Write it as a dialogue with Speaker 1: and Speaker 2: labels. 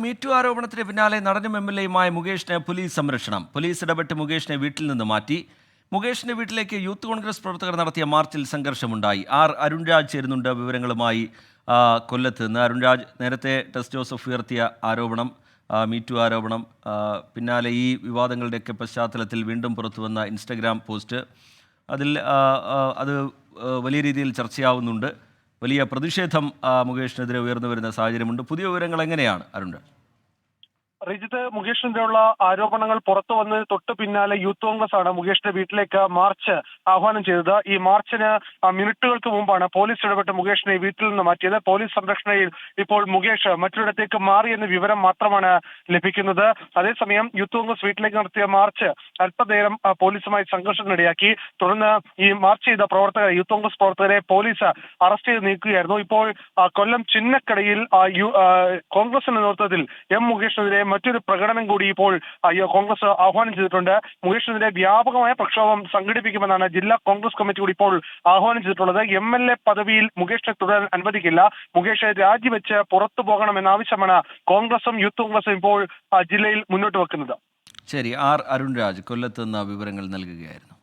Speaker 1: MeToo ആരോപണത്തിന് പിന്നാലെ നടനും MLA-യുമായ മുകേഷിന് പോലീസ് സംരക്ഷണം. പോലീസ് ഇടപെട്ട് മുകേഷിനെ വീട്ടിൽ നിന്ന് മാറ്റി. മുകേഷിന്റെ വീട്ടിലേക്ക് യൂത്ത് കോൺഗ്രസ് പ്രവർത്തകർ നടത്തിയ മാർച്ചിൽ സംഘർഷമുണ്ടായി. അരുൺരാജ് ചേരുന്നുണ്ട് വിവരങ്ങളുമായി കൊല്ലത്ത് നിന്ന്. അരുൺരാജ്, നേരത്തെ ടെസ് ജോസഫ് ഉയർത്തിയ ആരോപണം, മീറ്റു ആരോപണം, പിന്നാലെ ഈ വിവാദങ്ങളുടെയൊക്കെ പശ്ചാത്തലത്തിൽ വീണ്ടും പുറത്തുവന്ന ഇൻസ്റ്റഗ്രാം പോസ്റ്റ്, അതിൽ അത് വലിയ രീതിയിൽ ചർച്ചയാവുന്നുണ്ട്. വലിയ പ്രതിഷേധം മുകേഷിനെതിരെ ഉയർന്നു വരുന്ന സാഹചര്യമുണ്ട്. പുതിയ വിവരങ്ങൾ എങ്ങനെയാണ് അരുൺരാജ്?
Speaker 2: റിജിത്ത്, മുകേഷിനെതിരെയുള്ള ആരോപണങ്ങൾ പുറത്തു വന്ന് തൊട്ട് പിന്നാലെ യൂത്ത് കോൺഗ്രസ് ആണ് മുകേഷിന്റെ വീട്ടിലേക്ക് മാർച്ച് ആഹ്വാനം ചെയ്തത്. ഈ മാർച്ചിന് മിനിറ്റുകൾക്ക് മുമ്പാണ് പോലീസ് ഇടപെട്ട് മുകേഷിനെ വീട്ടിൽ നിന്ന് മാറ്റിയത്. പോലീസ് സംരക്ഷണയിൽ ഇപ്പോൾ മുകേഷ് മറ്റൊരിടത്തേക്ക് മാറി എന്ന വിവരം മാത്രമാണ് ലഭിക്കുന്നത്. അതേസമയം യൂത്ത് കോൺഗ്രസ് വീട്ടിലേക്ക് നടത്തിയ മാർച്ച് അല്പനേരം പോലീസുമായി സംഘർഷത്തിനിടയാക്കി. തുടർന്ന് ഈ മാർച്ച് ചെയ്ത യൂത്ത് കോൺഗ്രസ് പ്രവർത്തകരെ പോലീസ് അറസ്റ്റ് ചെയ്ത് നീക്കുകയായിരുന്നു. ഇപ്പോൾ കൊല്ലം ചിന്നക്കടയിൽ കോൺഗ്രസിന്റെ നേതൃത്വത്തിൽ മുകേഷിനെതിരെ മറ്റൊരു പ്രകടനം കൂടി ഇപ്പോൾ കോൺഗ്രസ് ആഹ്വാനം ചെയ്തിട്ടുണ്ട്. മുകേഷിനെതിരെ വ്യാപകമായ പ്രക്ഷോഭം സംഘടിപ്പിക്കുമെന്നാണ് ജില്ലാ കോൺഗ്രസ് കമ്മിറ്റി കൂടി ഇപ്പോൾ ആഹ്വാനം ചെയ്തിട്ടുള്ളത്. MLA പദവിയിൽ മുകേഷിനെ തുടരാൻ അനുവദിക്കില്ല, മുകേഷ് രാജിവെച്ച് പുറത്തു പോകണമെന്ന ആവശ്യമാണ് കോൺഗ്രസും യൂത്ത് കോൺഗ്രസും ഇപ്പോൾ ജില്ലയിൽ മുന്നോട്ട് വെക്കുന്നത്.
Speaker 1: ശരി, അരുൺരാജ് കൊല്ലത്ത് നിന്ന് വിവരങ്ങൾ നൽകുകയായിരുന്നു.